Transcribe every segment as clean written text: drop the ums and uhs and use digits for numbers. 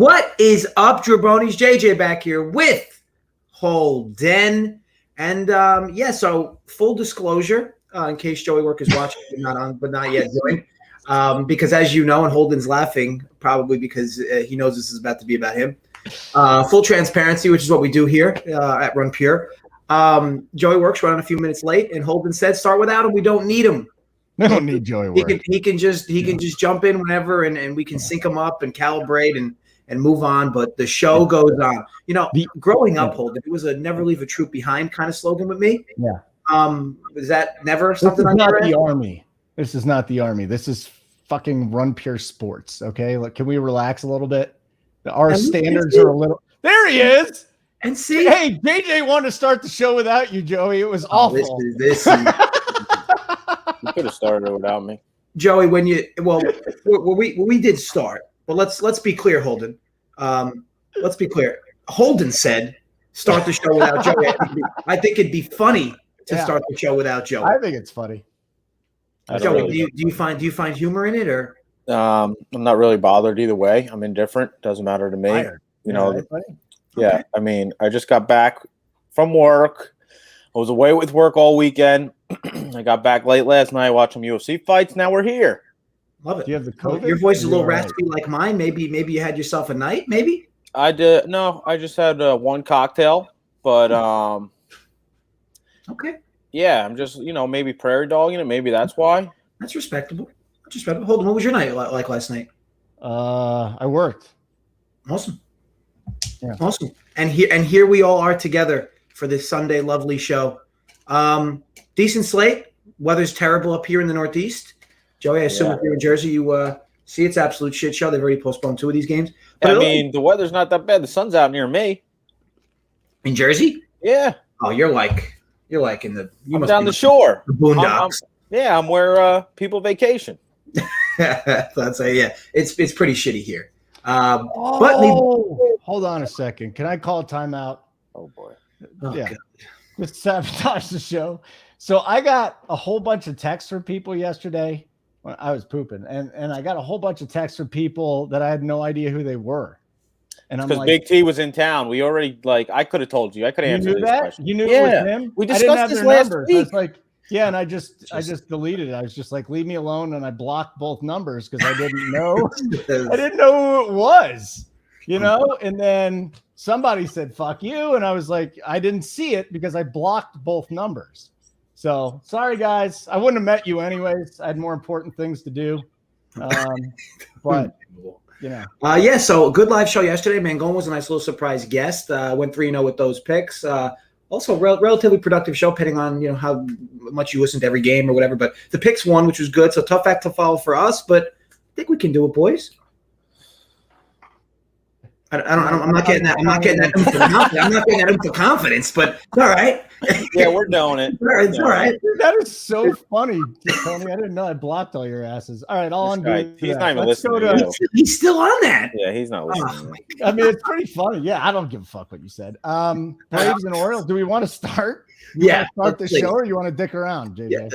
What is up, Drabonies? JJ back here with Holden. And so full disclosure, in case Joey Work is watching but not yet joined. Because as you know, and Holden's laughing, probably because he knows this is about to be about him. Full transparency, which is what we do here at Run Pure. Joey Works running a few minutes late, and Holden said, "Start without him. We don't need him. We don't need Joey Work. He can just jump in whenever, and we can sync him up and calibrate and move on." But the show goes on. You know, growing up, Holden, it was a "never leave a troop behind" kind of slogan with me. Yeah. Was that never something? This is not the Army. This is not the Army. This is fucking Run Pure Sports. Okay, look, can we relax a little bit? Our standards are a little. There he is. And see, hey, JJ wanted to start the show without you, Joey. It was awful. This You could have started it without me, Joey. We did start, but let's be clear, Holden. Let's be clear. Holden said, "Start the show without Joey." I think it'd be funny to start the show without Joey. I think it's funny. Joey, do you find humor in it, or? I'm not really bothered either way. I'm indifferent. Doesn't matter to me. Fired. You know. Okay. Yeah. I mean, I just got back from work. I was away with work all weekend. I got back late last night, watched some UFC fights. Now we're here. Love it. Do you have the COVID? Your voice is a little raspy like mine. Maybe you had yourself a night. Maybe. I did. No, I just had one cocktail, but okay. Yeah, I'm just maybe prairie dogging it. Maybe that's why. That's respectable. Holden, what was your night like last night? I worked. Awesome. Yeah. Awesome. And here we all are together for this Sunday lovely show. Decent slate. Weather's terrible up here in the Northeast. Joey, I assume if you're in Jersey, you see it's absolute shit show. They've already postponed 2 of these games. But the weather's not that bad. The sun's out near me. In Jersey? Yeah. Oh, you're like in the I'm down the shore. The boondocks. I'm where people vacation. It's pretty shitty here. Hold on a second. Can I call a timeout? Oh boy. Yeah. Just sabotage the show. So I got a whole bunch of texts from people yesterday when I was pooping, and I got a whole bunch of texts from people that I had no idea who they were. And I'm because like, Big T was in town. We already I could have told you. I could have answered that. Questions. You knew it was him. We discussed this last week. I was like, yeah, and I just deleted it. I was just like, leave me alone, and I blocked both numbers because I didn't know. I didn't know who it was, And then somebody said, "Fuck you," and I was like, I didn't see it because I blocked both numbers. So sorry, guys. I wouldn't have met you anyways. I had more important things to do. But so a good live show yesterday. Mangone was a nice little surprise guest. Went 3-0 with those picks. Also, relatively productive show, depending on how much you listen to every game or whatever. But the picks won, which was good. So tough act to follow for us, but I think we can do it, boys. I'm not getting that. I'm not getting that for confidence, but it's all right. Yeah, we're doing it. It's all right. That is so funny, Tony. I didn't know I blocked all your asses. All right, I'll undo. He's not even listening. He's still on that. Yeah, he's not listening. I mean, it's pretty funny. Yeah, I don't give a fuck what you said. Braves and Orioles. Do we want to start? Start the show, or you want to dick around, JJ?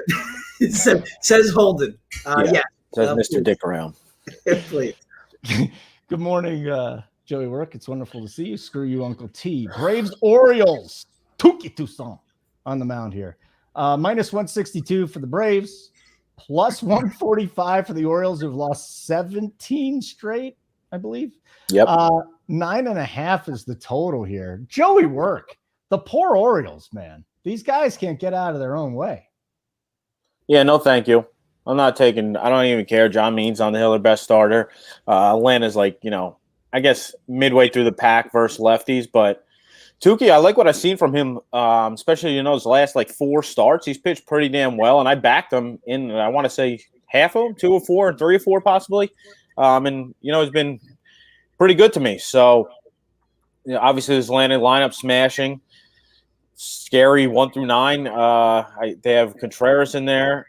Yeah. Says Holden. Says Mr. Dick around. Please. Good morning, Joey Work. It's wonderful to see you. Screw you, Uncle T. Braves, Orioles. Tuki Toussaint on the mound here. Minus 162 for the Braves. Plus 145 for the Orioles, who've lost 17 straight, I believe. Yep. 9.5 is the total here. Joey Work. The poor Orioles, man. These guys can't get out of their own way. Yeah, no thank you. I'm not taking – I don't even care. John Means on the hill, their best starter. Atlanta's I guess midway through the pack versus lefties, but Tukey, I like what I've seen from him, especially his last 4 starts. He's pitched pretty damn well, and I backed him in. I want to say half of them, 2 of 4, and 3 of 4 possibly, and it's been pretty good to me. So obviously this Atlanta lineup smashing, scary 1 through 9. They have Contreras in there,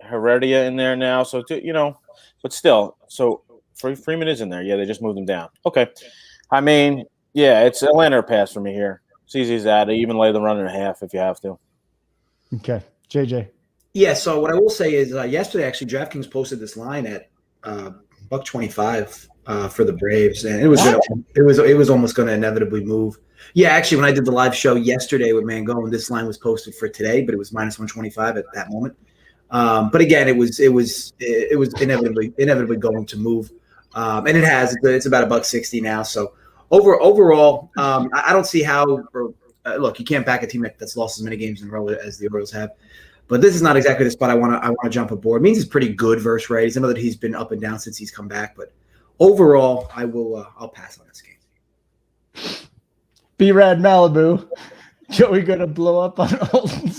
Heredia in there now, so but still, so. Freeman is in there. Yeah, they just moved him down. Okay. I mean, yeah, it's Atlanta or pass for me here. It's easy as that. Even lay the run and a half if you have to. Okay. JJ. Yeah, so what I will say is yesterday, actually, DraftKings posted this line at $1.25 for the Braves, and it was almost going to inevitably move. Yeah, actually, when I did the live show yesterday with Mangone, this line was posted for today, but it was minus 125 at that moment. But again, it was inevitably going to move, and it has. It's about $1.60 now. So overall, I don't see how. Look, you can't back a team that's lost as many games in a row as the Orioles have. But this is not exactly the spot I want to jump aboard. It means he's pretty good versus Rays. I know that he's been up and down since he's come back, but overall, I'll pass on this game. B-Rad Malibu. Joey gonna blow up on Holden.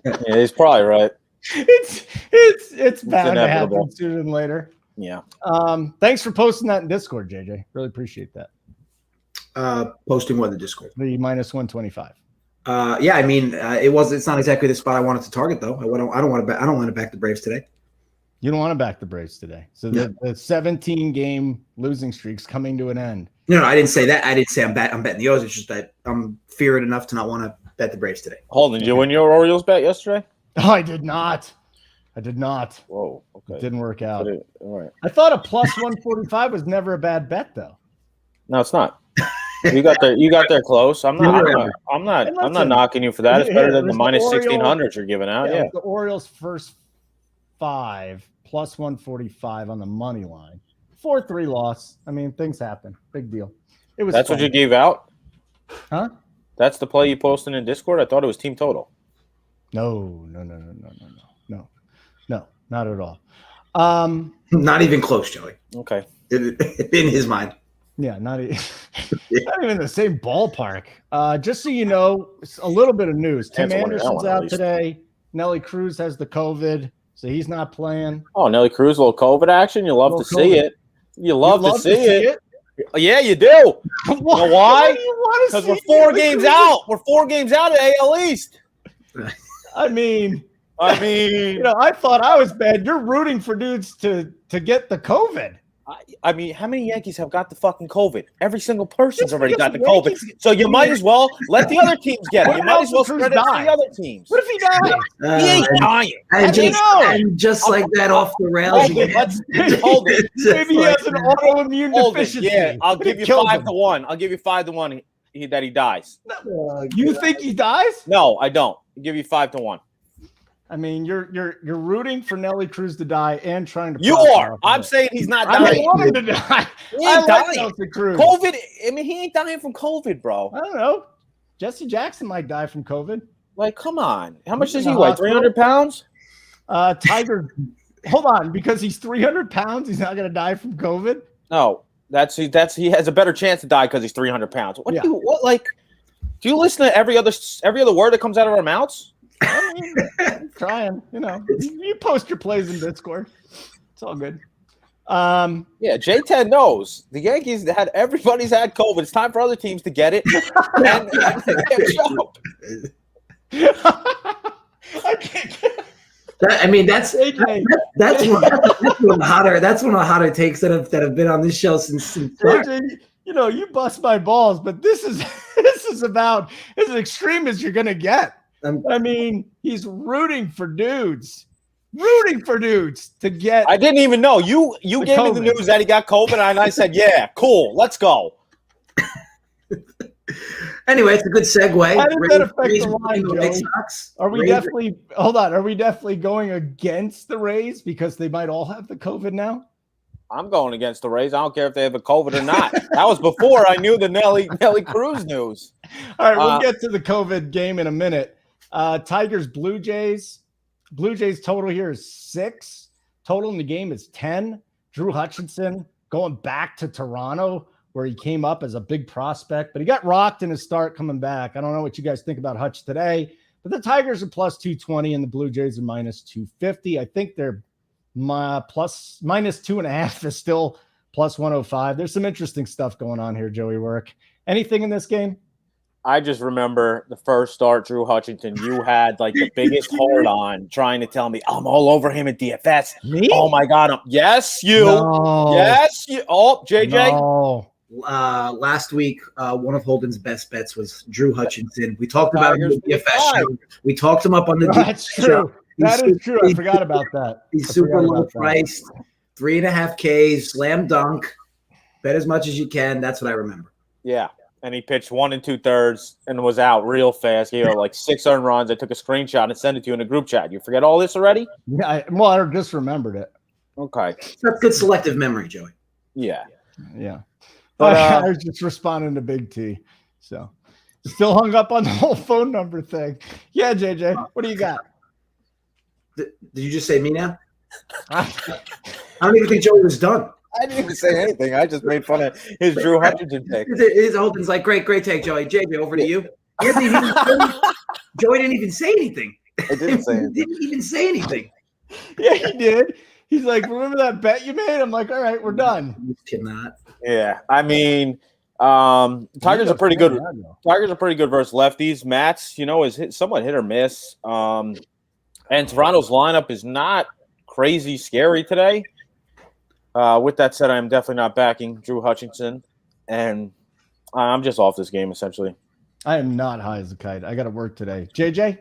Yeah, he's probably right. It's bound to happen sooner than later. Yeah. Thanks for posting that in Discord, JJ. Really appreciate that. Posting what in the Discord? The minus 125. Yeah, I mean, it's not exactly the spot I wanted to target, though. I don't want to back the Braves today. You don't want to back the Braves today. So the 17-game losing streak's coming to an end. No, I didn't say that. I didn't say I'm betting the O's. It's just that I'm feared enough to not want to bet the Braves today. Holden, did you win your Orioles bet yesterday? Oh, I did not. Whoa, okay. It didn't work out. All right. I thought a plus 145 was never a bad bet, though. No, it's not. You got there close. I'm not knocking you for that. It's better than the minus 1600s you're giving out. Yeah. The Orioles first 5 plus 145 on the money line. 4-3 loss. I mean, things happen. Big deal. That's fun. What you gave out? Huh? That's the play you posted in Discord? I thought it was team total. No, not at all. Not even close, Joey. Okay. In his mind. Yeah, not even the same ballpark. Just so you know, a little bit of news. Tim Anderson's out today. Nelly Cruz has the COVID, so he's not playing. Oh, Nelly Cruz, a little COVID action. You love to see it. You love to see it. Yeah, you do. You know why? Because we're 4 games out. We're 4 games out of AL East. I mean, I thought I was bad. You're rooting for dudes to get the COVID. I mean, how many Yankees have got the fucking COVID? Every single person's already got the COVID. So you might as well let the other teams get it. You might as well spread it to the other teams. What if he dies? He ain't dying. And just like that, off the rails. Hold it. Maybe he has an autoimmune deficiency. Yeah, I'll give you 5-1. I'll give you 5-1 that he dies. You think he dies? No, I don't. I'll give you 5-1. I mean, you're rooting for Nelly Cruz to die and trying to. You are. I'm saying he's not dying. I don't want him to die. He ain't dying. Nelly Cruz. COVID. I mean, he ain't dying from COVID, bro. I don't know. Jesse Jackson might die from COVID. Like, come on. How much does he weigh? 300 pounds? Tiger. Hold on, because he's 300 pounds, he's not going to die from COVID. No, he has a better chance to die because he's 300 pounds. Do you listen to every other word that comes out of our mouths? I'm trying, you post your plays in Discord. It's all good. Yeah, J10 knows the Yankees everybody's had COVID. It's time for other teams to get it. I can't. That's one of the hotter takes that have been on this show since. JJ, you bust my balls, but this is about as extreme as you're gonna get. I mean, he's rooting for dudes to get. I didn't even know you gave me the news that he got COVID, and I said, "Yeah, cool, let's go." Anyway, it's a good segue. How does that affect the line, Joey? Are we definitely going against the Rays because they might all have the COVID now? I'm going against the Rays. I don't care if they have a COVID or not. That was before I knew the Nelly Cruz news. All right, we'll get to the COVID game in a minute. Tigers, Blue Jays. Blue Jays total here is 6. Total in the game is 10. Drew Hutchinson going back to Toronto, where he came up as a big prospect, but he got rocked in his start coming back. I don't know what you guys think about Hutch today, but the Tigers are plus 220 and the Blue Jays are minus 250. I think they're minus 2.5 is still plus 105. There's some interesting stuff going on here, Joey Work. Anything in this game? I just remember the first start, Drew Hutchinson. You had like the biggest hold on trying to tell me I'm all over him at DFS. Me? Oh my God. Yes, you. No. Yes, you. Oh, JJ. No. Last week, one of Holden's best bets was Drew Hutchinson. We talked about him on the DFS show. We talked him up on the That's DFS true. show. That is true. I forgot about that. He's super low priced. 3.5 Ks, slam dunk, bet as much as you can. That's what I remember. Yeah. And he pitched 1 2/3 and was out real fast. He had like 6 earned runs. I took a screenshot and sent it to you in a group chat. You forget all this already? Yeah, I just remembered it. Okay. That's good selective memory, Joey. Yeah. Yeah. But, I was just responding to Big T. So still hung up on the whole phone number thing. Yeah, JJ, what do you got? Did you just say me now? I don't even think Joey was done. I didn't even say anything. I just made fun of his Drew Hutchinson pick. His Holden's like, great take, Joey. JJ, over to you. Joey didn't even say anything. I didn't say anything. Didn't even say anything. Yeah, he did. He's like, remember that bet you made? I'm like, all right, we're done. You cannot. Yeah, I mean, Tigers are pretty good. Tigers are pretty good versus lefties. Matt's, is somewhat hit or miss. And Toronto's lineup is not crazy scary today. With that said, I am definitely not backing Drew Hutchinson, and I'm just off this game essentially. I am not high as a kite. I got to work today. JJ?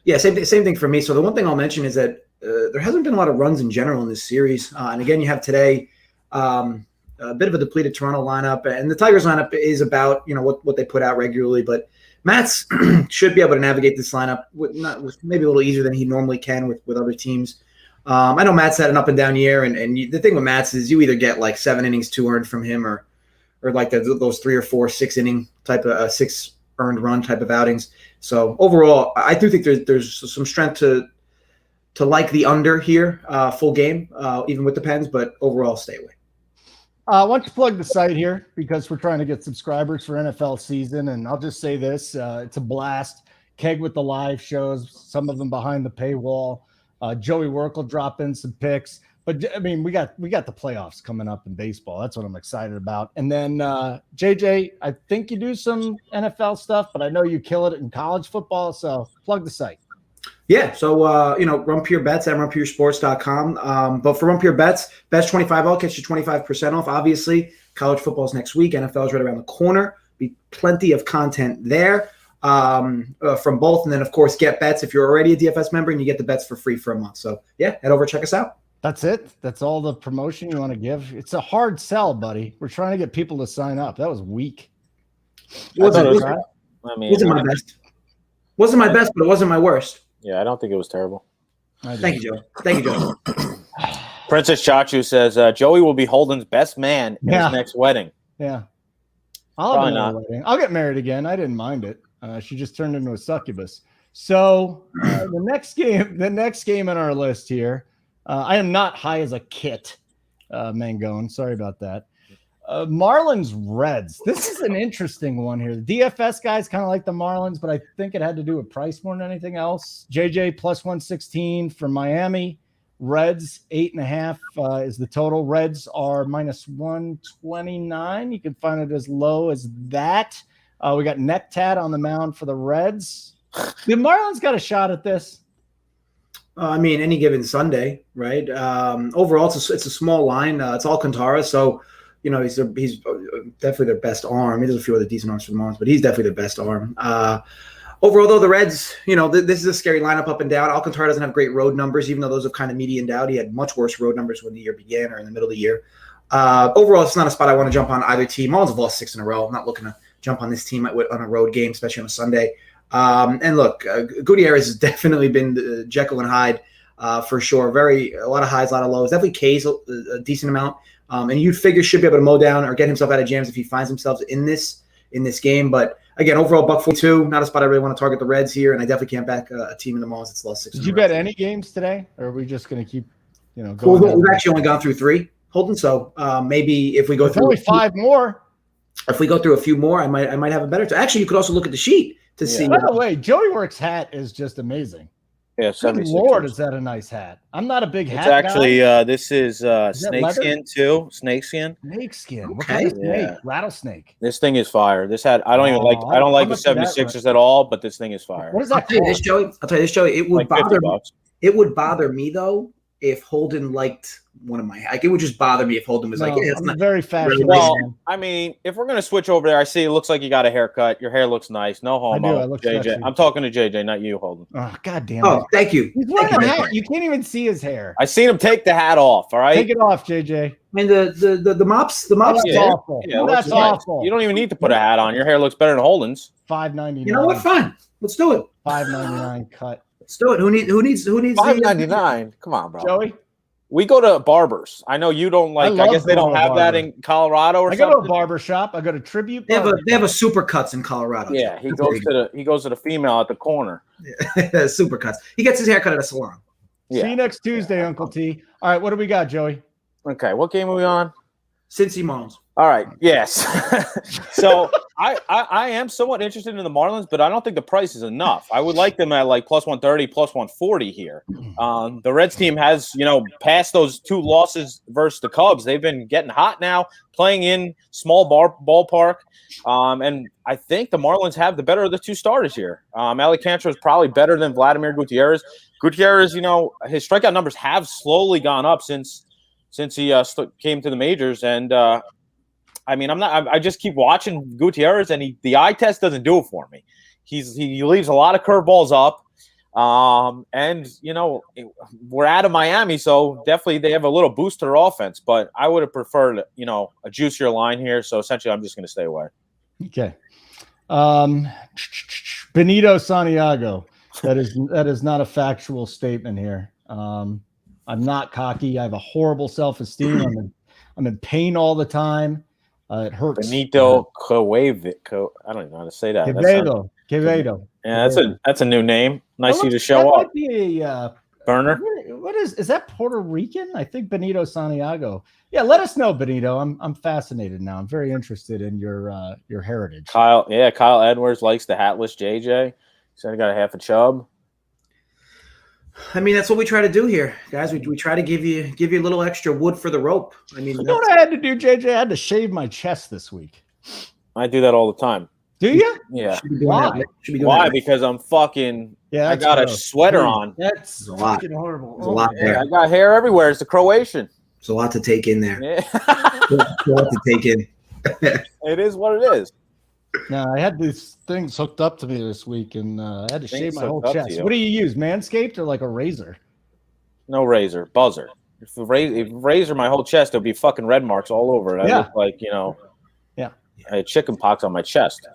Yeah, same thing for me. So the one thing I'll mention is that there hasn't been a lot of runs in general in this series. And again, you have today a bit of a depleted Toronto lineup, and the Tigers lineup is about what they put out regularly. But Matz should be able to navigate this lineup with maybe a little easier than he normally can with other teams. I know Matt's had an up and down year, and the thing with Matt's is you either get like 7 innings, 2 earned from him, or like those 3 or 4 6 inning type of 6 earned run type of outings. So overall, I do think there's some strength to like the under here, full game, even with the Pens, but overall, stay away. I want to plug the site here because we're trying to get subscribers for NFL season, and I'll just say this: it's a blast. Keg with the live shows, some of them behind the paywall. Joey Work will drop in some picks, but I mean, we got the playoffs coming up in baseball. That's what I'm excited about. And then JJ, I think you do some NFL stuff, but I know you kill it in college football. So plug the site. Yeah. So, Run Pure Bets at runpuresports.com. But for Run Pure Bets, best 25 all gets you 25% off. Obviously, college football is next week. NFL is right around the corner. Be plenty of content there. From both, and then of course get bets if you're already a DFS member, and you get the bets for free for a month. So yeah, head over, check us out. That's it. That's all the promotion you want to give. It's a hard sell, buddy. We're trying to get people to sign up. That was weak. Wasn't my best. Wasn't my best, but it wasn't my worst. Yeah, I don't think it was terrible. Thank you, Joe. Princess Chachu says Joey will be Holden's best man in his next wedding. Yeah, I'll get married again. I didn't mind it. She just turned into a succubus. So the next game on our list here, I am not high as a kit, Mangone. Sorry about that. Marlins Reds. This is an interesting one here. The DFS guys kind of like the Marlins, but I think it had to do with price more than anything else. JJ plus 116 for Miami. Reds 8.5 is the total. Reds are minus 129. You can find it as low as that. We got Nectat on the mound for the Reds. The Marlins got a shot at this. I mean, any given Sunday, right? Overall, it's a small line. It's Alcantara, so he's definitely their best arm. He does a few other decent arms for the Marlins, but he's definitely their best arm. Overall, though, the Reds, this is a scary lineup up and down. Alcantara doesn't have great road numbers, even though those have kind of medianed out. He had much worse road numbers when the year began or in the middle of the year. Overall, it's not a spot I want to jump on either team. Marlins have lost 6 in a row. I'm not looking to jump on this team on a road game, especially on a Sunday. And look, Gutierrez has definitely been Jekyll and Hyde for sure. A lot of highs, a lot of lows. Definitely K's a decent amount. And you'd figure should be able to mow down or get himself out of jams if he finds himself in this game. But again, overall, $1.42, not a spot I really want to target the Reds here. And I definitely can't back a team in the Marlins that's lost 6. Did you bet any games today, or are we just going to keep, going? Well, we've actually only gone through 3, Holden. So maybe if we go through only 5 more. If we go through a few more, I might have a better. Actually, you could also look at the sheet to see. By the way, Joey Works hat is just amazing. Yeah, good Lord, is that a nice hat? I'm not a big hat guy. It's actually this is snakeskin too. Snakeskin. Snakeskin. What kind of snake? Rattlesnake. This thing is fire. This hat I don't like the 76ers at all, but this thing is fire. What is that? I'll tell you this, Joey. It would bother me though if Holden liked one of my. Like, it would just bother me if Holden was like, "Yeah, it's I'm not very fashionable. Well, I mean, if we're gonna switch over there, I see it looks like you got a haircut. Your hair looks nice. No homo. I look JJ. sexy. I'm talking to JJ, not you, Holden. Oh, God damn it. Oh, thank you. He's wearing a hat. You can't even see his hair. I seen him take the hat off. All right. Take it off, JJ. I mean, the mops. That's Yeah. awful. Yeah, That's awful. You don't even need to put a hat on. Your hair looks better than Holden's. $5.99. You know what? Fine. Let's do it. $5.99 cut. Let's do it. Who needs $5.99. Come on, bro. Joey? We go to barbers. I know you don't like. I guess they don't have that in Colorado or something. I go to a barber shop. I go to Tribute. They have a Supercuts in Colorado. Yeah, he goes to the female at the corner. Yeah. Supercuts. He gets his haircut at a salon. Yeah. See you next Tuesday, Uncle T. All right, what do we got, Joey? Okay, what game are we on? Cincy Marlins. All right. Yes. So I am somewhat interested in the Marlins, but I don't think the price is enough. I would like them at like plus 130, plus 140 here. The Reds team has, past those 2 losses versus the Cubs. They've been getting hot now, playing in small ballpark. And I think the Marlins have the better of the 2 starters here. Alcantara is probably better than Vladimir Gutierrez. Gutierrez, his strikeout numbers have slowly gone up since he came to the majors. And I just keep watching Gutierrez, and the eye test doesn't do it for me. He leaves a lot of curveballs up. And we're out of Miami, so definitely they have a little boost to their offense, but I would have preferred, a juicier line here. So essentially I'm just going to stay away. Okay. Benito Santiago. That is not a factual statement here. I'm not cocky. I have a horrible self-esteem. I'm in pain all the time. It hurts. Benito Quevedo. I don't even know how to say that. Quevedo. Yeah, that's a new name. Nice of you to show up. Might be a burner. What is that Puerto Rican? I think Benito Santiago. Yeah, let us know, Benito. I'm fascinated now. I'm very interested in your heritage. Kyle Edwards likes the hatless JJ. Said he got a half a chub. I mean, that's what we try to do here, guys. We try to give you a little extra wood for the rope. I mean, you know what I had to do, JJ? I had to shave my chest this week. I do that all the time. Do you? Yeah. Why? Why? Because I'm fucking. Yeah, I got a sweater on. That's fucking horrible. There's a lot there. I got hair everywhere. It's the Croatian. There's a lot to take in there. Yeah. There's a lot to take in. It is what it is. No, I had these things hooked up to me this week, and I had to shave my whole chest. What do you use, Manscaped or like a razor? No razor, buzzer. If razor my whole chest, there'll be fucking red marks all over it. I look like, I had chicken pox on my chest.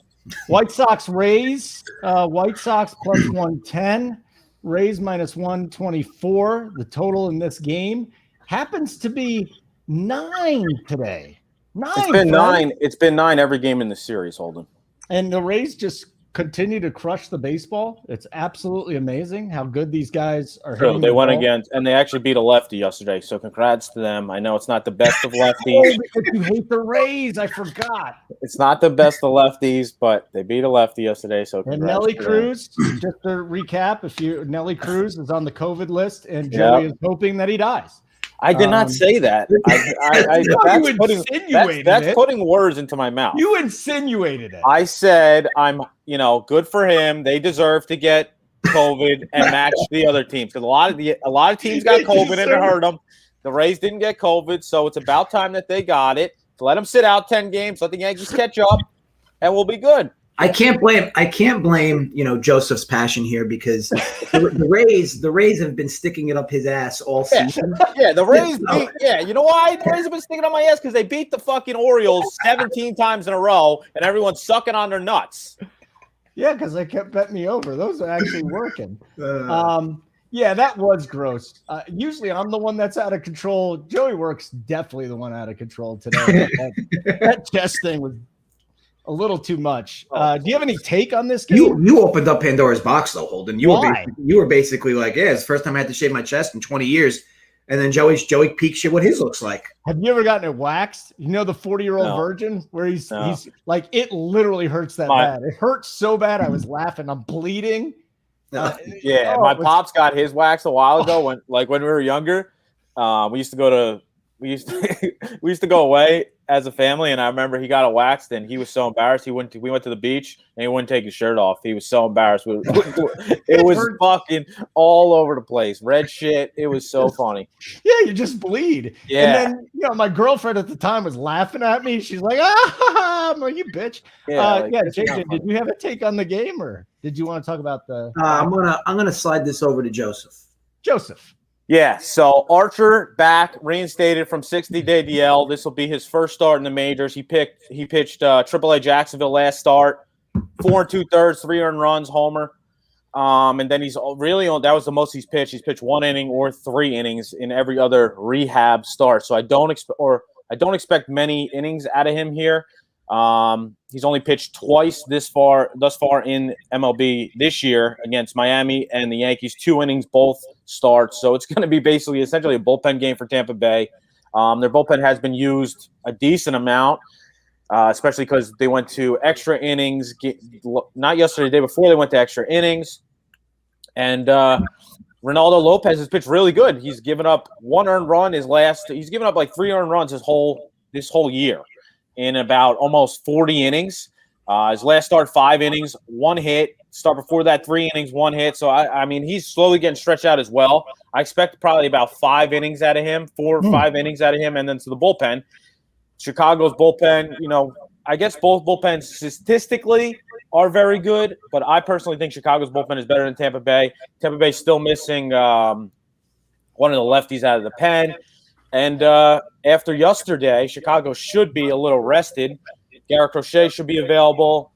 White Sox Rays. White Sox plus 110. Rays minus 124. The total in this game happens to be 9 today. 9. It's been 9. It's been 9 every game in the series, Holden. And the Rays just continue to crush the baseball. It's absolutely amazing how good these guys are. True. They went against, and they actually beat a lefty yesterday. So congrats to them. I know it's not the best of lefties. Because you hate the Rays. I forgot. It's not the best of lefties, but they beat a lefty yesterday. So congrats. And Nelly Cruz, just to recap, Nelly Cruz is on the COVID list, and Joey is hoping that he dies. I did not say that. That's putting words into my mouth. You insinuated it. I said I'm, good for him. They deserve to get COVID and match the other teams because a lot of teams got COVID and it hurt them. The Rays didn't get COVID, so it's about time that they got it. So let them sit out 10 games, let the Yankees catch up, and we'll be good. I can't blame Joseph's passion here because the Rays have been sticking it up his ass all season. Yeah, the Rays you know why the Rays have been sticking up my ass? Because they beat the fucking Orioles 17 times in a row and everyone's sucking on their nuts. Yeah, because they kept betting me over. Those are actually working. Yeah, that was gross. Usually I'm the one that's out of control. Joey Work's definitely the one out of control today. That chest thing was a little too much. Do you have any take on this game? You opened up Pandora's box, though, Holden. You were basically like, it's the first time I had to shave my chest in 20 years. And then Joey peeks you what his looks like. Have you ever gotten it waxed? The 40-year-old virgin where he's like, it literally hurts that bad. It hurts so bad. I was laughing. I'm bleeding. My pops got his wax a while ago when we were younger. We used to go away as a family, and I remember he got it waxed, and he was so embarrassed. We went to the beach, and he wouldn't take his shirt off. He was so embarrassed. It was fucking all over the place. Red shit. It was so funny. Yeah, you just bleed. Yeah. And then, my girlfriend at the time was laughing at me. She's like, I'm like, you bitch. Yeah, JJ, did you have a take on the game, or did you want to talk about the I'm gonna slide this over to Joseph. Yeah, so Archer back, reinstated from 60-day DL. This will be his first start in the majors. He pitched AAA Jacksonville last start, 4 2/3, 3 earned runs, homer. And then he's really on. That was the most he's pitched. He's pitched 1 inning or 3 innings in every other rehab start. So I don't expect many innings out of him here. He's only pitched twice thus far in MLB this year against Miami and the Yankees, 2 innings, both starts. So it's going to be essentially a bullpen game for Tampa Bay. Their bullpen has been used a decent amount, especially because they went to extra innings. Not yesterday, the day before they went to extra innings. And Ronaldo Lopez has pitched really good. He's given up 1 earned run he's given up like 3 earned runs this whole year in about almost 40 innings. His last start, 5 innings, 1 hit. Start before that, 3 innings, 1 hit. So, I mean, he's slowly getting stretched out as well. I expect probably about 5 innings out of him, 4 or 5 innings out of him, and then to the bullpen. Chicago's bullpen, I guess both bullpens statistically are very good, but I personally think Chicago's bullpen is better than Tampa Bay. Tampa Bay's still missing one of the lefties out of the pen. And after yesterday, Chicago should be a little rested. Garrett Crochet should be available.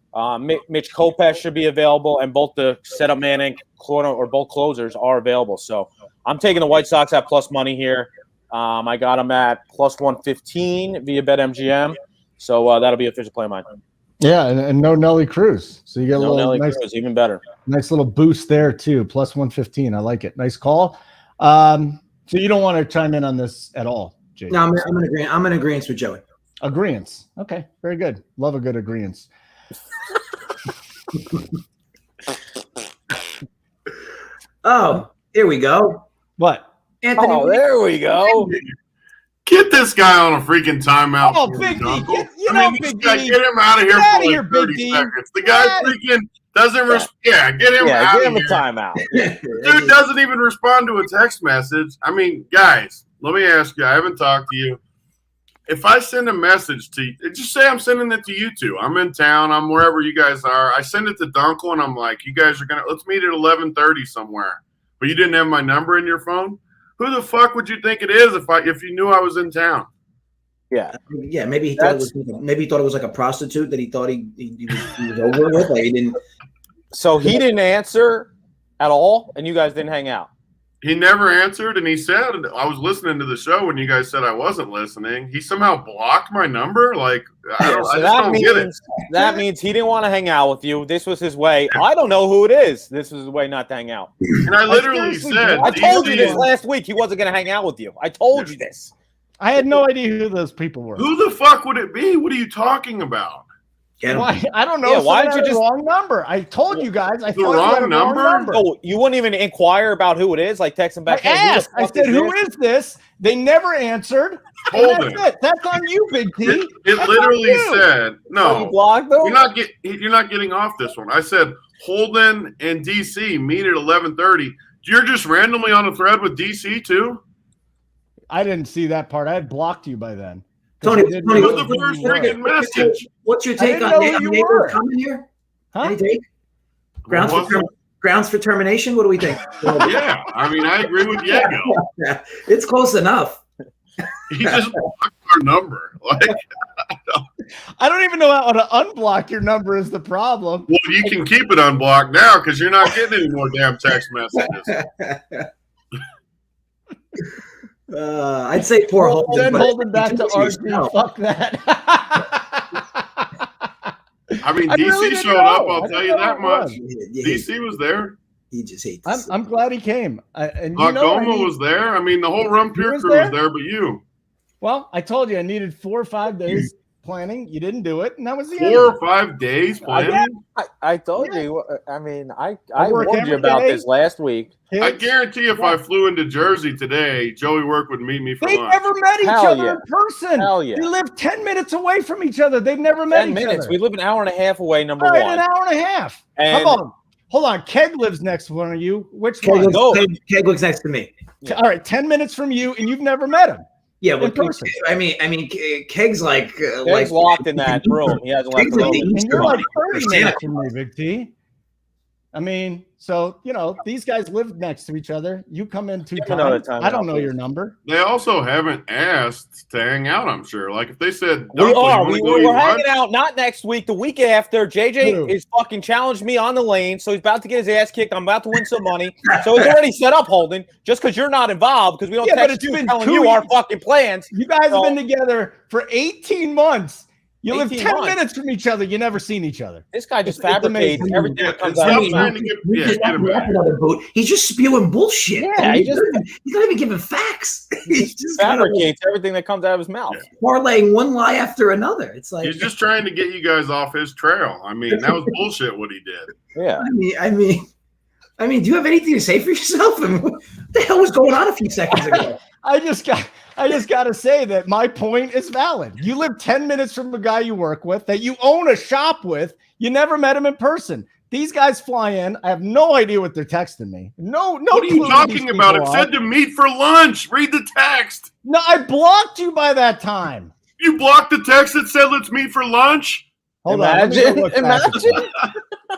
Mitch Kopech should be available, and both the setup man and both closers are available. So I'm taking the White Sox at plus money here. I got them at plus 115 via BetMGM. So that'll be official play of mine. Yeah, and no Nelly Cruz. So you get a little Nelly nice, Cruz, even better. Nice little boost there too. Plus 115. I like it. Nice call. So you don't want to chime in on this at all, Jay? No, I'm in agreement with Joey. Agreeance. Okay, very good. Love a good agreeance. Oh, here we go. What? Anthony. Oh, there we go. Get this guy on a freaking timeout. Oh, Big D. Big D. Get him out of here for like 30 seconds. The guy freaking doesn't respond. Yeah, get him out get of him here. a timeout. Dude doesn't even respond to a text message. I mean, guys, let me ask you. I haven't talked to you. If I send a message to you, just say I'm sending it to you two. I'm in town. I'm wherever you guys are. I send it to Dunkel, and I'm like, you guys are let's meet at 11:30 somewhere. But you didn't have my number in your phone? Who the fuck would you think it is if you knew I was in town? Yeah, maybe he thought it was like a prostitute that he thought he was over with. Like he didn't. So he didn't answer at all, and you guys didn't hang out. He never answered, and he said, I was listening to the show when you guys said I wasn't listening. He somehow blocked my number. Like, I just don't get it. That means he didn't want to hang out with you. This was his way. I don't know who it is. This was his way not to hang out. And I literally said, I told you this last week. He wasn't going to hang out with you. I told you this. I had no idea who those people were. Who the fuck would it be? What are you talking about? Why? I don't know. Yeah, why did you just wrong number? I told you guys. I the thought wrong you had a number? wrong number. Oh, you wouldn't even inquire about who it is, like text him back. I asked. I said, "Who is this?" They never answered. Holden. That's it. That's on you, Big T. It literally said, "No, you blocked them? you're not getting off this one." I said, "Holden and DC meet at 11:30." You're just randomly on a thread with DC too. I didn't see that part. I had blocked you by then. Tony, It was the first freaking message. What's your take on neighbors coming here? Huh? Any take? Grounds for termination? What do we think? Yeah, I mean, I agree with Diego. It's close enough. He just blocked our number. Like, I don't even know how to unblock your number is the problem. well, you can keep it unblocked now because you're not getting any more damn text messages. I'd say poor Holden. Then Holden back to RG. Fuck that. I mean, DC really showed up. I'll tell you that much. Yeah, DC was there. He just hates. I'm glad he came. And Goma was there. I mean, the whole Rum Pure crew was there, but you. Well, I told you I needed 4 or 5 days planning. You didn't do it, and that was the 4 or 5 days planning. I told you. I mean, I work warned you every about day. this last week. I guarantee if I flew into Jersey today, Joey Work would meet me for They lunch. never met each Hell other yeah. in person. Hell yeah. They live 10 minutes away from each other. They've never met 10 each minutes. other. We live an hour and a half away, number All right, one. an hour and a half. And Hold on. Keg lives next to one of you. Which Keg one? Keg looks next to me. Yeah. All right, 10 minutes from you, and you've never met him. Yeah, well, in person. I mean, Keg's like Keg's locked in that room. He hasn't left Keg's the like room. the And you're like Easter 30 Bunny. minutes from me, Big T. I mean, so, these guys live next to each other. You come in 2 times. I don't know your number. They also haven't asked to hang out, I'm sure. Like if they said, We are. we're We're hanging out not next week, the week after. JJ is fucking challenged me on the lane, so he's about to get his ass kicked. I'm about to win some money. So it's already set up, Holden, just because you're not involved, because we don't text you telling you our fucking plans. You guys have been together for 18 months. You live 10 months. minutes from each other. You never seen each other. This guy just fabricates everything that comes Stop out of his trying mouth. to get him back. Another boot. He's just spewing bullshit. Yeah, he's not even giving facts. He's just Fabricates everything that comes out of his mouth. parlaying one lie after another. It's like He's just trying to get you guys off his trail. I mean, that was bullshit what he did. Yeah. I mean, do you have anything to say for yourself? I mean, what the hell was going on a few seconds ago? I just got to say that my point is valid. You live 10 minutes from a guy you work with that you own a shop with. You never met him in person. These guys fly in. I have no idea what they're texting me. No. What are you talking about? It said to meet for lunch. Read the text. No, I blocked you by that time. You blocked the text that said let's meet for lunch. Hold Imagine. on.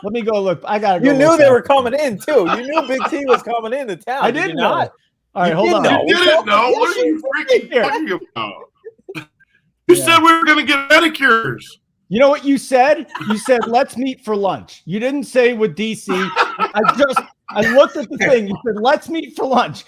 Let me go look. I gotta go. You knew look they back. were coming in too. You knew Big T was coming into town. I Did you didn't know. not? All right, hold on. You didn't know. What are you freaking talking about? You said we were going to get pedicures. You know what you said? You said, let's meet for lunch. You didn't say with DC. I looked at the thing. You said, let's meet for lunch.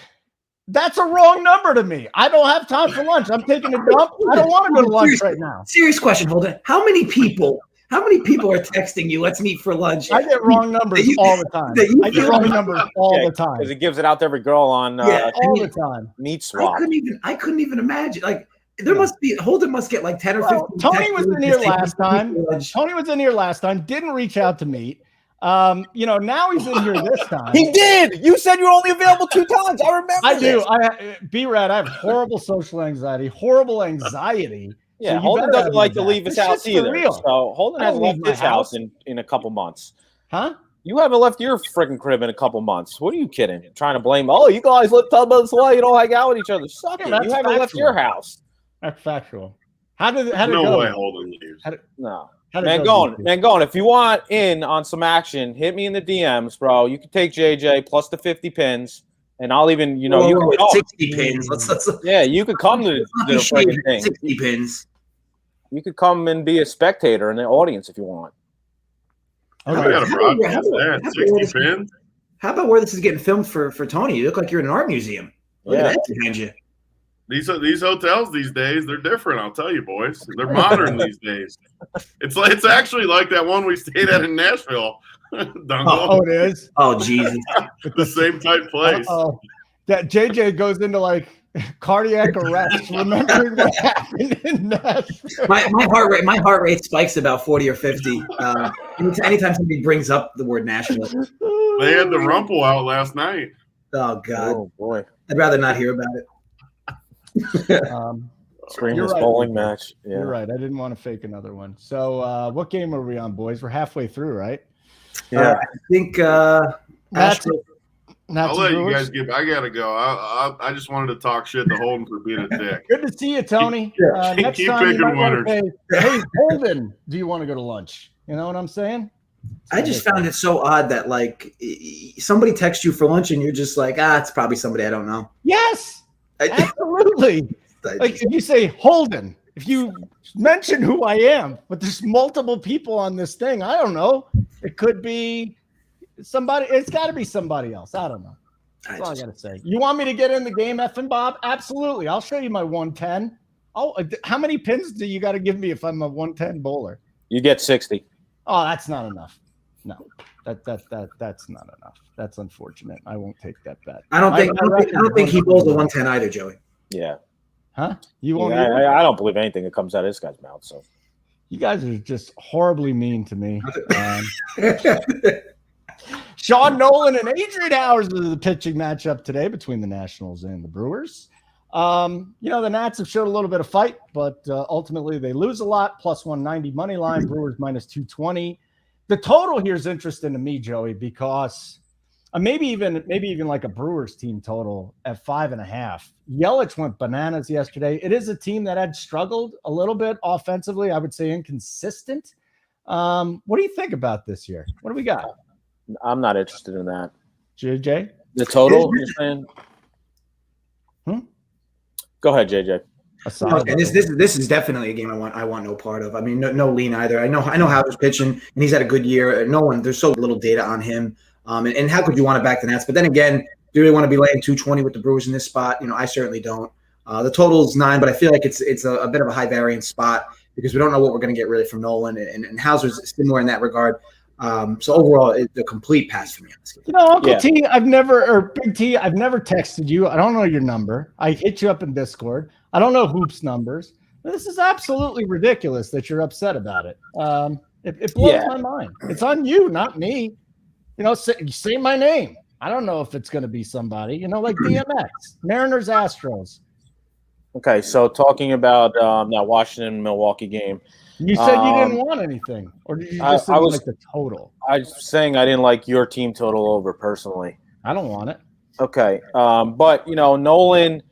That's a wrong number to me. I don't have time for lunch. I'm taking a dump. I don't want to go to lunch right now. Serious question, Holden. How many people are texting you? Let's meet for lunch. I get wrong numbers all the time. I get wrong numbers all the time. Because it gives it out to every girl on all the time. Meat Swap. I couldn't even imagine. Like there must be Holden must get like 10 or 15. Tony was in here last time. Tony was in here last time. Didn't reach out to meet. Now he's in here this time. He did. You said you were only available 2 times. I remember. I do. B-Rad, I have horrible social anxiety. Yeah, so Holden doesn't like to leave his house either. Real. So Holden hasn't left his house in a couple months. Huh? You haven't left your freaking crib in a couple months. What are you kidding? Trying to blame? Oh, you guys live 10 minutes away. You don't hang out with each other. Suck it. You haven't left your house. That's factual. How did it no go? way Holden leaves. No. Mangone, if you want in on some action, hit me in the DMs, bro. You can take JJ plus the 50 pins, and I'll even, you can 60 pins. Yeah, you could come to the freaking thing. 60 pins. You could come and be a spectator in the audience if you want. I got a broadcast that 60 pins. How about where this is getting filmed for Tony? You look like you're in an art museum. Look at that behind you. These hotels these days, they're different. I'll tell you, boys. They're modern these days. It's actually like that one we stayed at in Nashville. Oh, it is. Oh, Jesus. The same type place. That JJ goes into like cardiac arrest, remembering what happened in Nashville. My heart rate spikes about 40 or 50. Anytime somebody brings up the word Nashville. They had the Rumple out last night. Oh God. Oh boy. I'd rather not hear about it. Screamless bowling match. Yeah. You're right. I didn't want to fake another one. So what game are we on, boys? We're halfway through, right? Yeah. I think That's I'll let you guys get. I gotta go. I just wanted to talk shit to Holden for being a dick. Good to see you, Tony. Next keep time picking winners. Hey, Holden, do you want to go to lunch? You know what I'm saying? I just found it so odd that like somebody texts you for lunch and you're just like, it's probably somebody I don't know. Yes, absolutely. Like if you say Holden, if you mention who I am, but there's multiple people on this thing, I don't know. It could be somebody. It's got to be somebody else. I don't know. That's all I got to say. You want me to get in the game, F and Bob? Absolutely. I'll show you my 110. How many pins do you got to give me if I'm a 110 bowler? You get 60. Oh, that's not enough. No, that's not enough. That's unfortunate. I won't take that bet. I don't think he bowls a 110 either, Joey. Yeah. Huh? You won't? I don't believe anything that comes out of this guy's mouth. So You guys are just horribly mean to me. Sean Nolan and Adrian Howers is the pitching matchup today between the Nationals and the Brewers. The Nats have showed a little bit of fight, but ultimately they lose a lot. Plus 190 money line, Brewers minus 220. The total here is interesting to me, Joey, because maybe even like a Brewers team total at 5.5. Yelich went bananas yesterday. It is a team that had struggled a little bit offensively. I would say inconsistent. What do you think about this year? What do we got? I'm not interested in that. JJ? The total, you're saying? Go ahead, JJ. And this is definitely a game I want no part of. I mean, no lean either. I know Howard's pitching, and he's had a good year. There's so little data on him. And how could you want to back the Nats? But then again, do we want to be laying 220 with the Brewers in this spot? I certainly don't. The total's 9, but I feel like it's a bit of a high variance spot because we don't know what we're going to get really from Nolan, and Hauser's similar in that regard. So overall, it's a complete pass for me. Uncle T, Big T, I've never texted you. I don't know your number. I hit you up in Discord. I don't know Hoops numbers. This is absolutely ridiculous that you're upset about it. It blows my mind. It's on you, not me. Say my name. I don't know if it's going to be somebody, like DMX, Mariners, Astros. Okay, so talking about that Washington-Milwaukee game. You said you didn't want anything, or did you just like the total? I was saying I didn't like your team total over personally. I don't want it. Okay, but Nolan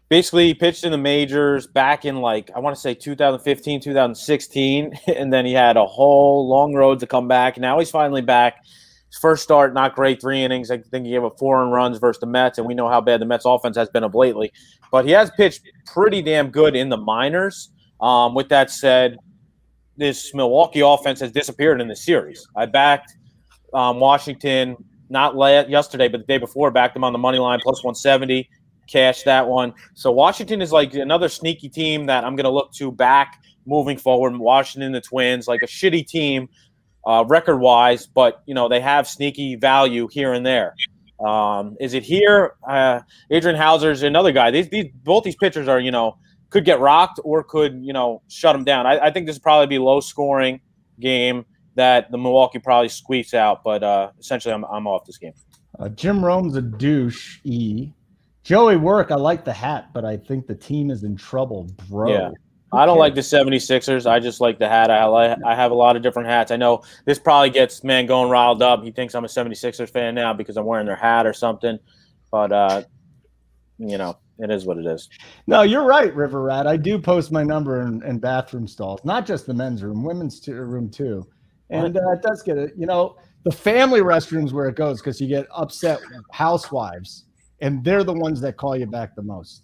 basically pitched in the majors back in I want to say 2015, 2016, and then he had a whole long road to come back. Now he's finally back. His first start, not great, 3 innings. I think he gave up 4 runs versus the Mets, and we know how bad the Mets offense has been of lately. But he has pitched pretty damn good in the minors. With that said, this Milwaukee offense has disappeared in the series. I backed Washington not yesterday, but the day before, backed them on the money line plus 170, cashed that one. So Washington is like another sneaky team that I'm going to look to back moving forward. Washington, the Twins, like a shitty team record-wise, but they have sneaky value here and there. Is it here? Adrian Hauser's another guy. Both these pitchers are could get rocked or could, shut them down. I think this will probably be a low-scoring game that the Milwaukee probably squeaks out, but essentially I'm off this game. Jim Rome's a douche. Joey Work, I like the hat, but I think the team is in trouble, bro. Yeah. I don't like the 76ers. I just like the hat. I have a lot of different hats. I know this probably gets man going riled up. He thinks I'm a 76ers fan now because I'm wearing their hat or something, but it is what it is. No, you're right, River Rat. I do post my number in bathroom stalls, not just the men's room, women's room too. And it does get it. The family restrooms where it goes because you get upset housewives, and they're the ones that call you back the most.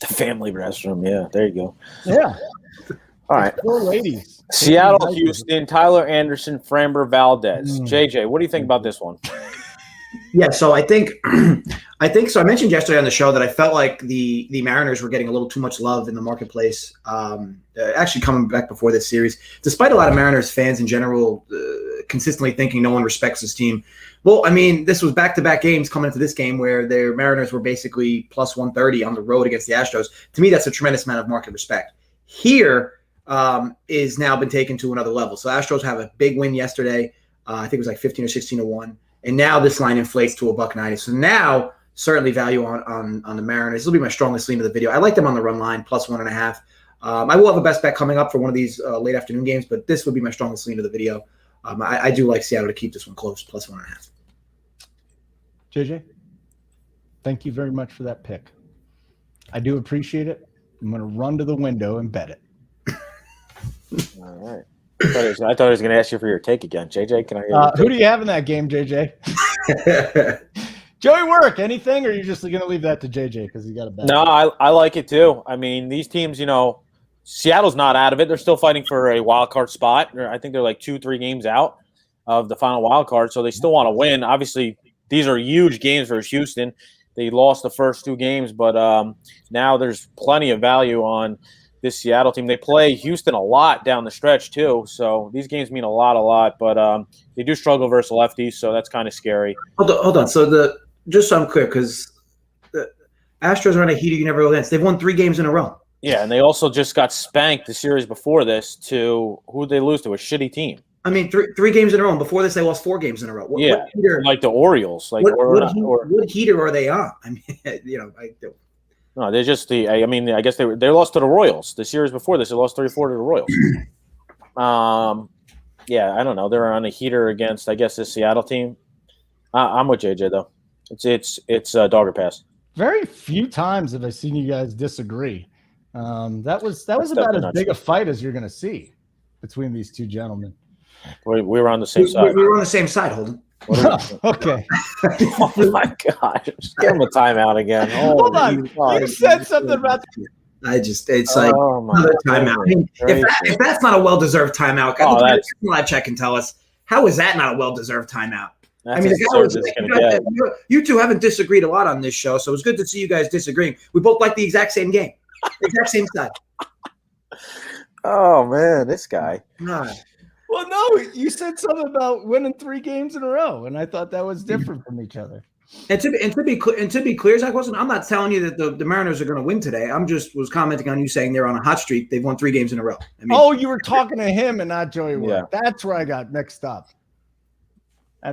The family restroom. Yeah, there you go. Yeah. All right. 4 ladies. Seattle, Houston, Tyler Anderson, Framber Valdez. JJ, what do you think about this one? Yeah, so I think so. I mentioned yesterday on the show that I felt like the Mariners were getting a little too much love in the marketplace. Actually, coming back before this series, despite a lot of Mariners fans in general consistently thinking no one respects this team. Well, I mean, this was back-to-back games coming into this game where their Mariners were basically plus 130 on the road against the Astros. To me, that's a tremendous amount of market respect. Here is now been taken to another level. So Astros have a big win yesterday. I think it was like 15 or 16-1. And now this line inflates to $1.90. So now certainly value on the Mariners. This will be my strongest lean of the video. I like them on the run line, plus 1.5. I will have a best bet coming up for one of these late afternoon games, but this would be my strongest lean of the video. I do like Seattle to keep this one close, plus 1.5. JJ, thank you very much for that pick. I do appreciate it. I'm going to run to the window and bet it. All right. I thought I was going to ask you for your take again. JJ, can I who do you have in that game, JJ? Joey Work, anything, or are you just going to leave that to JJ because he's got a bet? No, I like it too. I mean, these teams, Seattle's not out of it. They're still fighting for a wild card spot. I think they're like 2-3 games out of the final wild card, so they still want to win. Obviously, these are huge games for Houston. They lost the first 2 games, but now there's plenty of value on this Seattle team. They play Houston a lot down the stretch too, so these games mean a lot. But they do struggle versus lefties, so that's kind of scary. Hold on. So just so I'm clear, because the Astros are on a heater you never go against. They've won 3 games in a row. Yeah, and they also just got spanked the series before this to who did they lose to? A shitty team. I mean, three games in a row. And before this, they lost 4 games in a row. What heater, like the Orioles. Like what heater are they on? I mean, no, they're just I guess they lost to the Royals. The series before this, they lost 3-4 to the Royals. Yeah, I don't know. They're on a heater against, I guess, this Seattle team. I'm with JJ though. It's dogger pass. Very few times have I seen you guys disagree. That was about as big a fight as you're going to see between these two gentlemen. We were on the same side. We were on the same side, Holden. Okay. Oh my God! Just give him a timeout again. Hold on. You said something about. It's like another timeout. I mean, if that's not a well-deserved timeout, live check and tell us how is that not a well-deserved timeout? I mean, you two haven't disagreed a lot on this show, so it's good to see you guys disagreeing. We both like the exact same game, exact same side. Oh man, this guy. Well, no, you said something about winning 3 games in a row, and I thought that was different from each other. And to be clear, Zach Wilson, I'm not telling you that the Mariners are going to win today. I'm just was commenting on you saying they're on a hot streak. They've won 3 games in a row. I mean, you were talking to him and not Joey Wood. Yeah. That's where I got mixed up.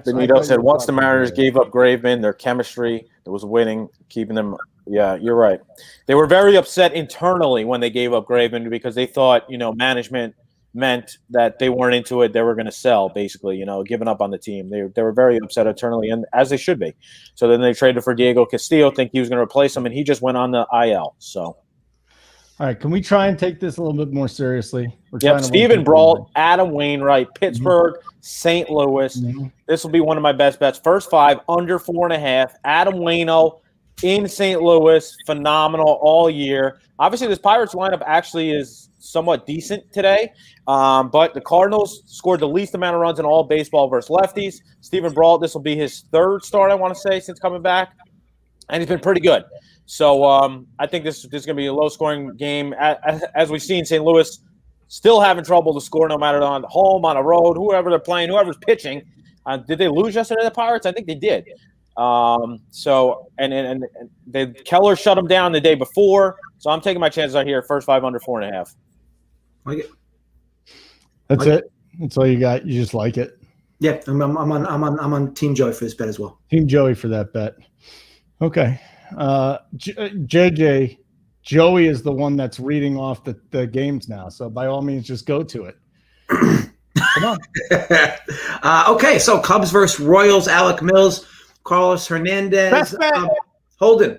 Benito said once the Mariners gave up Graveman, their chemistry was winning, keeping them. Yeah, you're right. They were very upset internally when they gave up Graveman because they thought, management meant that they weren't into it. They were going to sell, basically, giving up on the team. They were very upset internally, and as they should be. So then they traded for Diego Castillo, think he was going to replace him, and he just went on the IL. So, all right, can we try and take this a little bit more seriously? Steven Brault, Adam Wainwright, Pittsburgh, St. Louis. Mm-hmm. This will be one of my best bets. First 5 under 4.5. Adam Waino in St. Louis, phenomenal all year. Obviously, this Pirates lineup actually is somewhat decent today. But the Cardinals scored the least amount of runs in all baseball versus lefties. Steven Brault, this will be his 3rd start, I want to say, since coming back. And he's been pretty good. So I think this is going to be a low-scoring game. As we see in St. Louis, still having trouble to score no matter on home, on a road, whoever they're playing, whoever's pitching. Did they lose yesterday, the Pirates? I think they did. So Keller shut them down the day before. So I'm taking my chances out here. First 5 under 4.5. Like it. That's it. That's all you got. You just like it. Yeah, I'm on Team Joey for this bet as well. Team Joey for that bet. Okay. JJ, Joey is the one that's reading off the games now. So by all means, just go to it. Come on. Okay, so Cubs versus Royals. Alec Mills, Carlos Hernandez, Holden.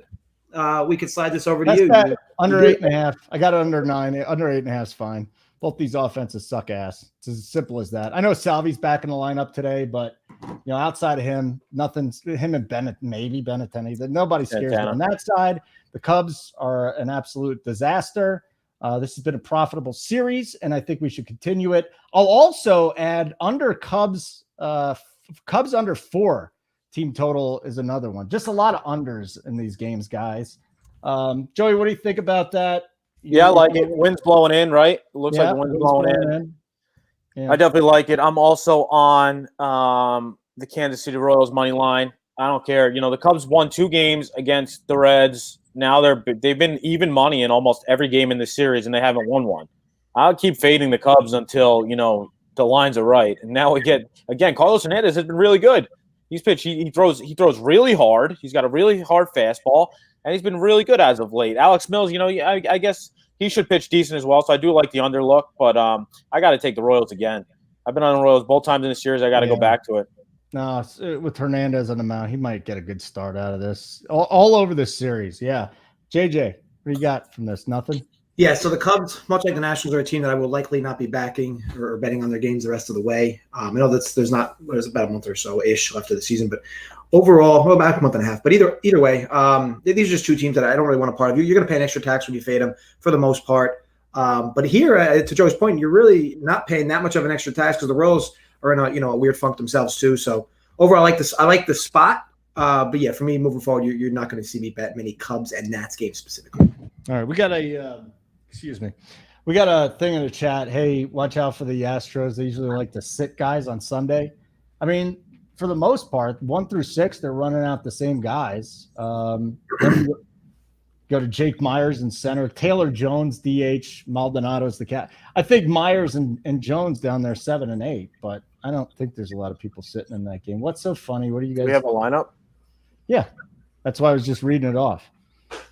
We could slide this over to you. Under 8.5. I got it under 9. Under 8.5 is fine. Both these offenses suck ass. It's as simple as that. I know Salvi's back in the lineup today, but outside of him, nothing's him and Bennett, maybe Benintendi. Nobody scares me on that side. The Cubs are an absolute disaster. This has been a profitable series, and I think we should continue it. I'll also add under Cubs under 4 team total is another one. Just a lot of unders in these games, guys. Joey, what do you think about that? Yeah, I like it. Wind's blowing in, right? It looks like the wind's blowing in. Yeah. I definitely like it. I'm also on the Kansas City Royals money line. I don't care. The Cubs won 2 games against the Reds. Now they've been even money in almost every game in this series, and they haven't won one. I'll keep fading the Cubs until the lines are right. And now we get again. Carlos Hernandez has been really good. He's pitched. He throws really hard. He's got a really hard fastball. And he's been really good as of late. Alex Mills, I guess he should pitch decent as well. So I do like the underlook, but I got to take the Royals again. I've been on the Royals both times in the series. I got to go back to it. No, with Hernandez on the mound, he might get a good start out of this. All over this series, yeah. JJ, what do you got from this? Nothing? Yeah, so the Cubs, much like the Nationals, are a team that I will likely not be backing or betting on their games the rest of the way. I know there's about a month or so-ish left of the season, but overall, about a month and a half. But either way, these are just 2 teams that I don't really want to part of. You're going to pay an extra tax when you fade them for the most part. But here, to Joe's point, you're really not paying that much of an extra tax because the Royals are in a weird funk themselves too. So overall, I like the spot. But yeah, for me moving forward, you're not going to see me bet many Cubs and Nats games specifically. All right, we got a thing in the chat. Hey, watch out for the Astros. They usually like to sit guys on Sunday. I mean, for the most part, 1 through 6, they're running out the same guys. Go to Jake Myers in center. Taylor Jones, DH. Maldonado's the cat. I think Myers and Jones down there 7 and 8, but I don't think there's a lot of people sitting in that game. What's so funny? What do you guys? We have a lineup. Yeah, that's why I was just reading it off.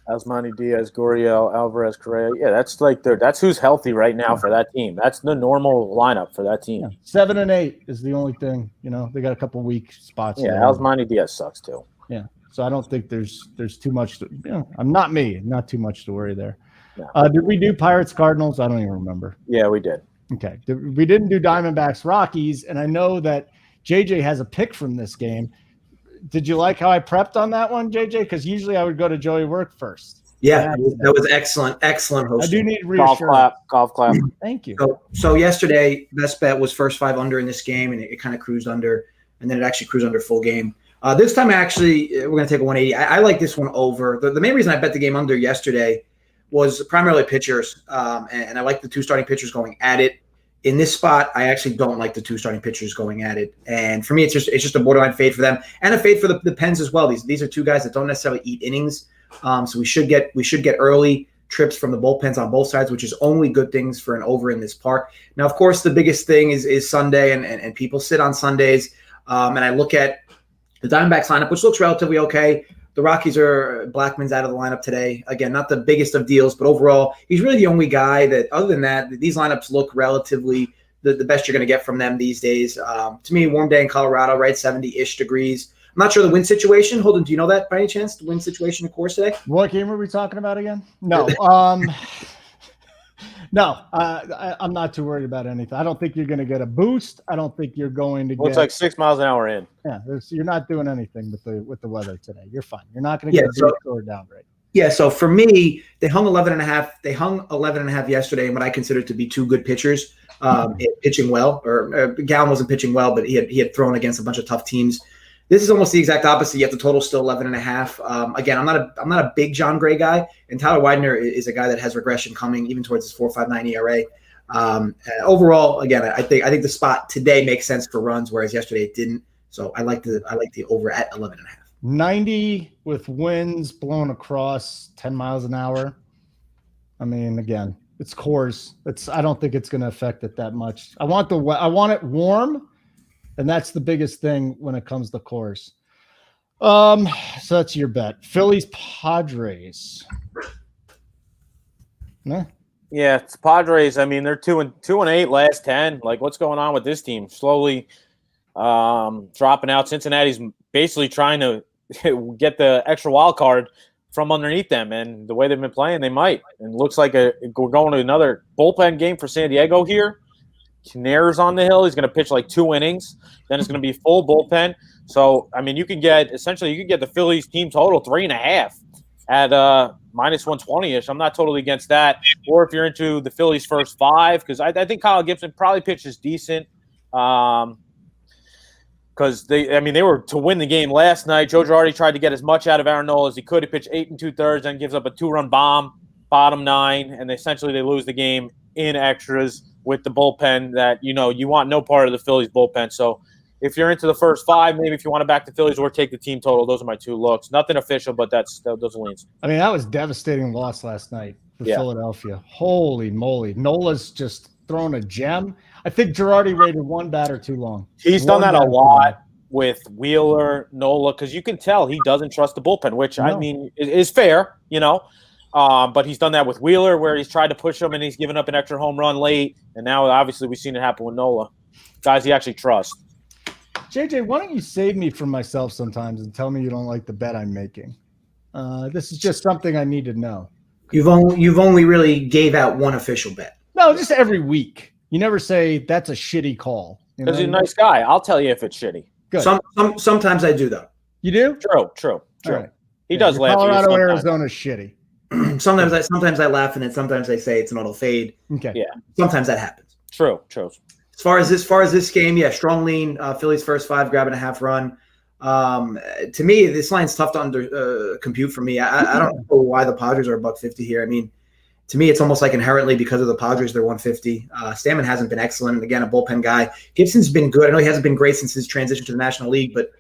Asmani Diaz, Gurriel, Alvarez, Correa. Yeah, that's who's healthy right now for that team. That's the normal lineup for that team. Yeah, 7 and 8 is the only thing. They got a couple weak spots. Yeah, Asmani Diaz sucks too. Yeah. So I don't think there's too much to, not too much to worry there. No. Did we do Pirates Cardinals? I don't even remember. Yeah, we did. Okay. We didn't do Diamondbacks Rockies, and I know that JJ has a pick from this game. Did you like how I prepped on that one, JJ? Because usually I would go to Joey Work first. Yeah, that was excellent hosting. I do need reassurance. Golf clap. Thank you. So yesterday, best bet was first 5 under in this game, and it kind of cruised under, and then it actually cruised under full game. This time, we're going to take a 180. I like this one over. The main reason I bet the game under yesterday was primarily pitchers, and I like the 2 starting pitchers going at it. In this spot, I actually don't like the 2 starting pitchers going at it, and for me, it's just a borderline fade for them, and a fade for the Pens as well. These are 2 guys that don't necessarily eat innings, so we should get early trips from the bullpens on both sides, which is only good things for an over in this park. Now, of course, the biggest thing is Sunday, and people sit on Sundays, and I look at the Diamondbacks lineup, which looks relatively okay. The Rockies Blackman's out of the lineup today. Again, not the biggest of deals, but overall, he's really the only guy that, other than that, these lineups look relatively the best you're going to get from them these days. To me, warm day in Colorado, right, 70-ish degrees. I'm not sure the wind situation. Holden, do you know that by any chance, the wind situation, of course, today? What game are we talking about again? No. No, I'm not too worried about anything. I don't think you're going to get a boost. I don't think you're going to get. Looks like 6 miles an hour in. Yeah, you're not doing anything with the weather today. You're fine. You're not going to get a boost or a downgrade. Yeah, so for me, they hung 11.5. They hung 11.5 yesterday, and what I consider to be 2 good pitchers pitching well. Or Gallen wasn't pitching well, but he had thrown against a bunch of tough teams. This is almost the exact opposite. Yet the total's still 11.5. Again, I'm not a big John Gray guy, and Tyler Widener is a guy that has regression coming even towards his 4.59 ERA. Overall, again, I think the spot today makes sense for runs, whereas yesterday it didn't. So I like the over at 11.5. 90 with winds blowing across 10 miles an hour. I mean, again, it's Coors. I don't think it's going to affect it that much. I want it warm. And that's the biggest thing when it comes to Coors. So that's your bet. Phillies, Padres. Nah. Yeah, it's Padres. I mean, they're 2-8 last 10. Like, what's going on with this team? Slowly dropping out. Cincinnati's basically trying to get the extra wild card from underneath them, and the way they've been playing, they might. And it looks like we're going to another bullpen game for San Diego here. Canary's on the hill. He's going to pitch like 2 innings. Then it's going to be full bullpen. So, I mean, you can get the Phillies team total 3.5 at minus 120-ish. I'm not totally against that. Or if you're into the Phillies first 5, because I think Kyle Gibson probably pitches decent. Because they were to win the game last night. Joe Girardi tried to get as much out of Aaron Nola as he could. He pitched 8 2/3, then gives up a 2-run bomb, bottom 9, and essentially they lose the game in extras with the bullpen that, you want no part of the Phillies bullpen. So if you're into the first 5, maybe if you want to back the Phillies or take the team total, those are my 2 looks. Nothing official, but those are leans. I mean, that was devastating loss last night for Philadelphia. Holy moly. Nola's just thrown a gem. I think Girardi waited 1 batter too long. He's done that a lot with Wheeler, Nola, because you can tell he doesn't trust the bullpen, which, I mean, is fair, but he's done that with Wheeler where he's tried to push him and he's given up an extra home run late. And now, obviously, we've seen it happen with Nola. Guys he actually trusts. JJ, why don't you save me from myself sometimes and tell me you don't like the bet I'm making? This is just something I need to know. You've only really gave out 1 official bet. No, just every week. You never say that's a shitty call. Because he's a nice guy. I'll tell you if it's shitty. Good. Sometimes I do, though. You do? True. Right. He does laugh. Colorado, Arizona's shitty. Sometimes I laugh, and then sometimes I say it's an auto fade. Okay. Yeah. Sometimes that happens. True. As far as this game, strong lean. Phillies first 5, grabbing a half run. To me, this line's tough to compute for me. I don't know why the Padres are $1.50 here. I mean, to me, it's almost like inherently because of the Padres, they're 150. Stammen hasn't been excellent. And again, a bullpen guy. Gibson's been good. I know he hasn't been great since his transition to the National League, but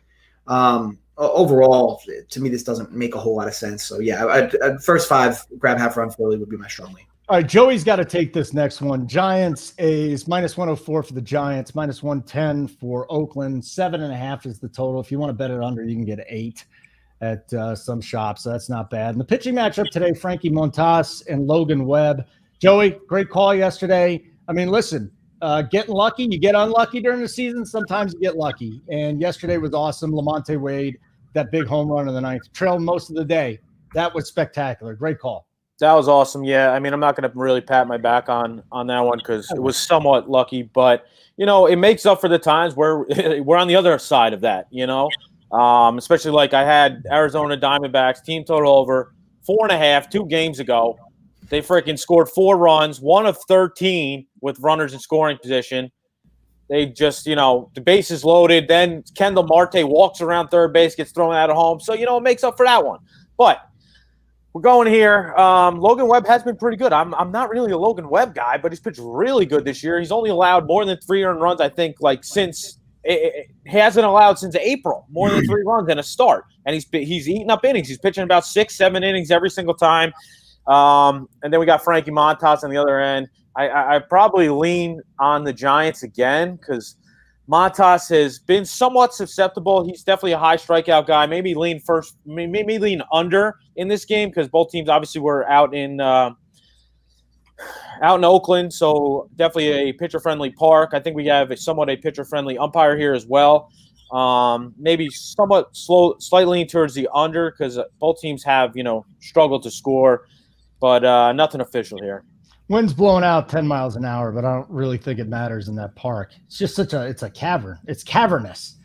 overall, to me, this doesn't make a whole lot of sense. So yeah, I'd first 5 grab half run Philly would be my strong lean. All right, Joey's got to take this next one. Giants A's -104 for the Giants, -110 for Oakland. 7.5 is the total. If you want to bet it under, you can get 8 at some shops. So that's not bad. And the pitching matchup today, Frankie Montas and Logan Webb. Joey, great call yesterday. I mean, listen, getting lucky, you get unlucky during the season. Sometimes you get lucky. And yesterday was awesome. Lamonte Wade, that big home run in the 9th, trailed most of the day. That was spectacular. Great call. That was awesome. Yeah, I mean, I'm not going to really pat my back on that one because it was somewhat lucky, but it makes up for the times where we're on the other side of that. Especially like I had Arizona Diamondbacks team total over 4.5 2 games ago. They freaking scored 4 runs, 1 of 13 with runners in scoring position. They just, the bases loaded. Then Kendall Marte walks around third base, gets thrown out of home. So, it makes up for that one. But we're going here. Logan Webb has been pretty good. I'm not really a Logan Webb guy, but he's pitched really good this year. He's only allowed more than 3 earned runs, I think, since he hasn't allowed since April, more than 3 runs in a start. And he's eating up innings. He's pitching about 6-7 innings every single time. And then we got Frankie Montas on the other end. I probably lean on the Giants again because Montas has been somewhat susceptible. He's definitely a high strikeout guy. Maybe lean under in this game because both teams obviously were out in Oakland, so definitely a pitcher-friendly park. I think we have somewhat a pitcher-friendly umpire here as well. Maybe somewhat slightly lean towards the under because both teams have struggled to score, but nothing official here. Wind's blowing out 10 miles an hour, but I don't really think it matters in that park. It's just it's a cavern. It's cavernous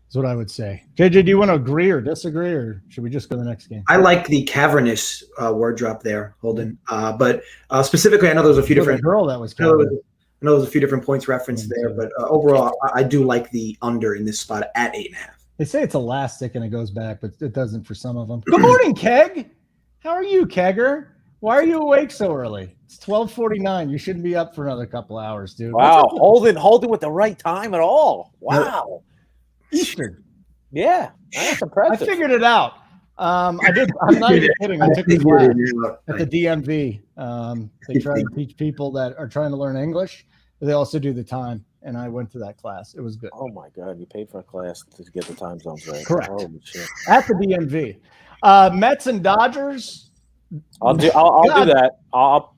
is what I would say. JJ, do you want to agree or disagree, or should we just go to the next game? I like the cavernous word drop there, Holden. But specifically, I know there's a few different girl that was. I know there's a few different points referenced there, but overall, I do like the under in this spot at 8.5. They say it's elastic and it goes back, but it doesn't for some of them. Good morning, Keg. How are you, Kegger? Why are you awake so early? It's 12:49. You shouldn't be up for another couple hours, dude. Wow, Holden with the right time at all. Wow. Eastern. Yeah, that's impressive. I figured it out. I'm not even kidding. I took this class at the DMV. They try to teach people that are trying to learn English, but they also do the time. And I went to that class. It was good. Oh my God, you paid for a class to get the time zones right. Correct. Holy shit. At the DMV. Mets and Dodgers. I'll do that.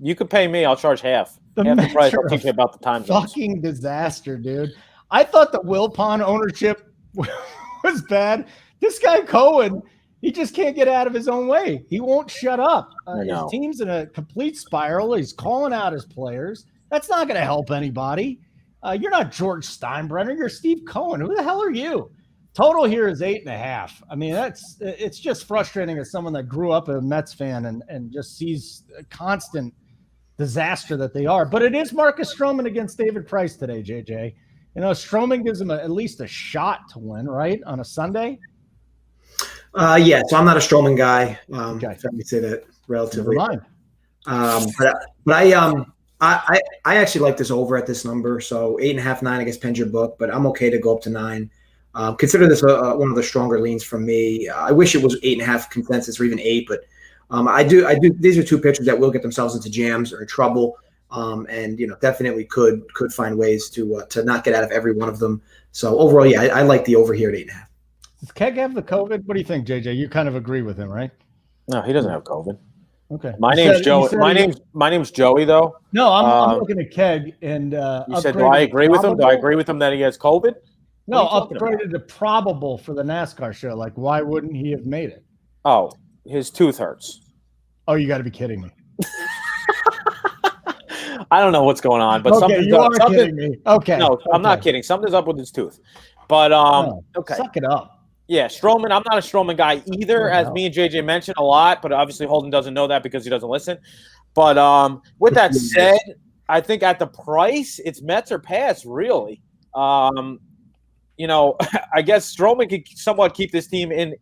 You could pay me. I'll charge half the price. I'll teach you about the time zones. Fucking disaster, dude. I thought the Wilpon ownership was bad. This guy Cohen, he just can't get out of his own way. He won't shut up. His team's in a complete spiral. He's calling out his players. That's not going to help anybody. You're not George Steinbrenner. You're Steve Cohen. Who the hell are you? Total here is 8.5. I mean, it's just frustrating as someone that grew up a Mets fan and just sees a constant disaster that they are. But it is Marcus Stroman against David Price today, JJ. Stroman gives him at least a shot to win, right, on a Sunday? Yeah, so I'm not a Stroman guy. Okay. Let me say that relatively. Never mind. But I actually like this over at this number. So 8.5, 9, I guess depends your book, but I'm okay to go up to 9. Consider this one of the stronger leans from me. I wish it was 8.5 consensus or even 8, but I do. These are two pitchers that will get themselves into jams or trouble, and definitely could find ways to not get out of every one of them. So overall, yeah, I like the over here at 8.5. Does Keg have the COVID? What do you think, JJ? You kind of agree with him, right? No, he doesn't have COVID. Okay. My name's Joey. My name's Joey, though. No, I'm looking at Keg and. You said, do I agree with him? Do I agree with him that he has COVID? No, upgraded to probable for the NASCAR show. Like, why wouldn't he have made it? Oh, his tooth hurts. Oh, you got to be kidding me. I don't know what's going on, but something's up. Kidding me. Okay. No, I'm not kidding. Something's up with his tooth. But okay. Suck it up. Yeah, Stroman. I'm not a Stroman guy either, as me and JJ mentioned a lot, but obviously Holden doesn't know that because he doesn't listen. But with that said, I think at the price, it's Mets or pass, really. I guess Stroman could somewhat keep this team in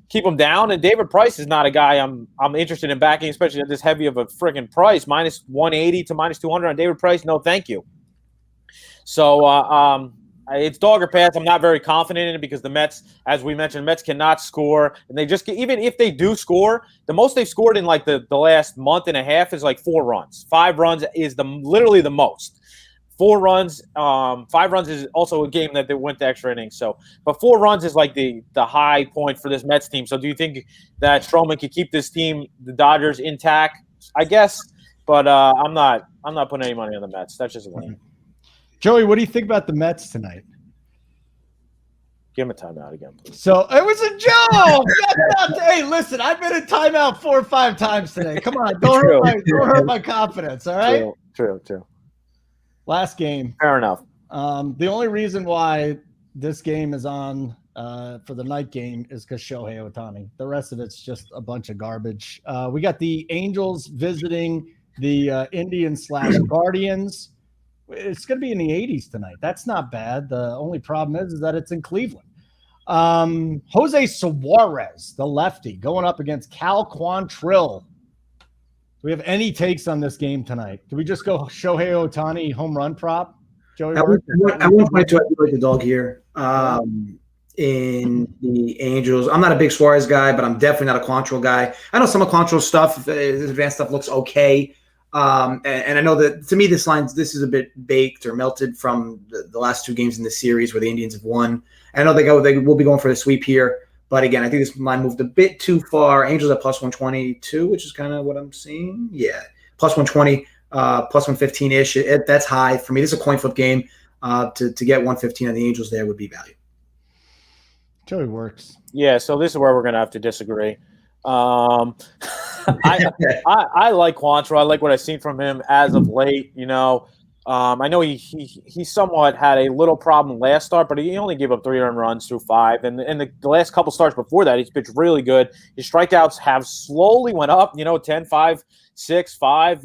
keep them down, and David Price is not a guy I'm interested in backing, especially at this heavy of a friggin' price, -180 to -200 on David Price. No, thank you. So It's dog or pass. I'm not very confident in it because the Mets, as we mentioned, Mets cannot score. And they just, even if they do score, the most they've scored in like the last month and a half is like 4 runs. 5 runs is literally the most. 4 runs, 5 runs is also a game that they went to extra innings. So, but 4 runs is like the high point for this Mets team. So do you think that Stroman could keep this team, the Dodgers, intact? I guess, but I'm not putting any money on the Mets. That's just a win. Joey, what do you think about the Mets tonight? Give him a timeout again, please. So it was a joke. Hey, listen, I've been in timeout 4 or 5 times today. Come on, don't hurt my confidence. All right. True. Last game. Fair enough. The only reason why this game is on for the night game is because Shohei Ohtani. The rest of it's just a bunch of garbage. We got the Angels visiting the Indians/Guardians. It's going to be in the 80s tonight. That's not bad. The only problem is that it's in Cleveland. Jose Suarez, the lefty, going up against Cal Quantrill. Do we have any takes on this game tonight? Do we just go Shohei Ohtani home run prop? Joey, I won't point to it like the dog here. In the Angels, I'm not a big Suarez guy, but I'm definitely not a Quantrill guy. I know some of Quantrill's stuff, his advanced stuff looks okay. And I know that to me, this is a bit baked or melted from the last 2 games in the series where the Indians have won. I know they will be going for the sweep here, but again, I think this line moved a bit too far. Angels at plus 122, which is kind of what I'm seeing. Yeah, plus 120, plus 115 ish. That's high for me. This is a coin flip game. To get 115 on the Angels there would be value. Joey works. Yeah, so this is where we're gonna have to disagree. I like Quantrill. I like what I've seen from him as of late. You know, I know he somewhat had a little problem last start, but he only gave up 3 earned runs through 5. And the last couple starts before that, he's pitched really good. His strikeouts have slowly went up. 10, 5, 6, 5.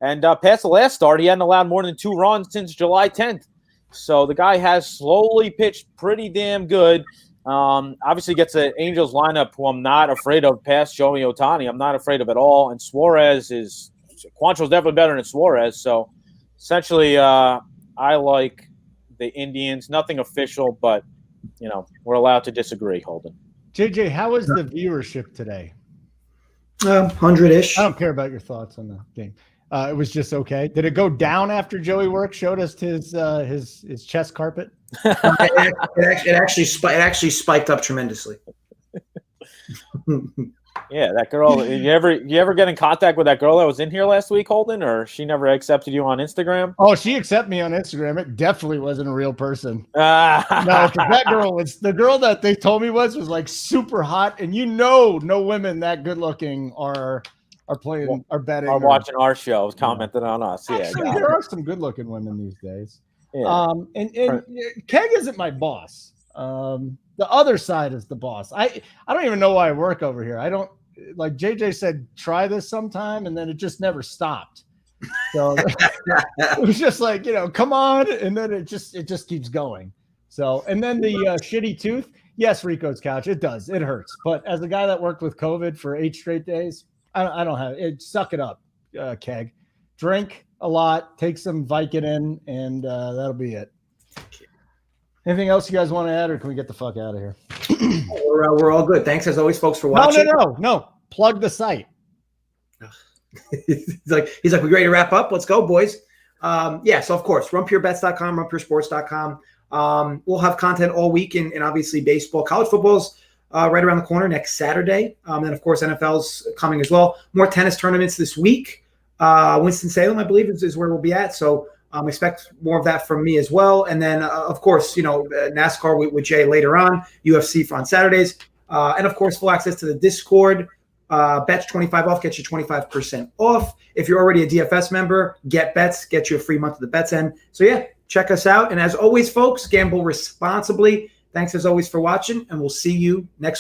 And past the last start, he hadn't allowed more than 2 runs since July 10th. So the guy has slowly pitched pretty damn good. Obviously gets the Angels lineup who I'm not afraid of past Shohei Ohtani. I'm not afraid of at all. And Quantrill's definitely better than Suarez. So essentially, I like the Indians. Nothing official, but we're allowed to disagree, Holden. JJ, how was the viewership today? 100-ish. I don't care about your thoughts on the game. It was just okay. Did it go down after Joey Work showed us his chess carpet? It actually spiked up tremendously. Yeah, that girl. You ever get in contact with that girl that was in here last week, Holden, or she never accepted you on Instagram? Oh, she accepted me on Instagram. It definitely wasn't a real person. No, because that girl the girl that they told me was like super hot, and no women that good looking are betting or watching our shows, commenting on us. Actually, there are some good looking women these days. Yeah. And Keg isn't my boss. The other side is the boss. I don't even know why I work over here. I don't, like JJ said, try this sometime, and then it just never stopped. So it was just like, come on, and then it just keeps going. So, and then the shitty tooth. Yes, Rico's couch. It does. It hurts. But as a guy that worked with COVID for 8 straight days, I don't have it. Suck it up, Keg. Drink a lot, take some Vicodin, and that'll be it. Anything else you guys want to add, or can we get the fuck out of here? We're all good. Thanks as always, folks, for watching. No. Plug the site. he's like, we're ready to wrap up. Let's go, boys. So of course, runpurebets.com, runpuresports.com. We'll have content all week and obviously baseball, college football's right around the corner next Saturday. Then of course NFL's coming as well. More tennis tournaments this week. Winston-Salem, I believe, is where we'll be at. So expect more of that from me as well. And then, of course, NASCAR with Jay later on, UFC on Saturdays. And, of course, full access to the Discord. Bets 25 off, get you 25% off. If you're already a DFS member, get bets, get you a free month of the bets end. So, yeah, check us out. And as always, folks, gamble responsibly. Thanks, as always, for watching, and we'll see you next week.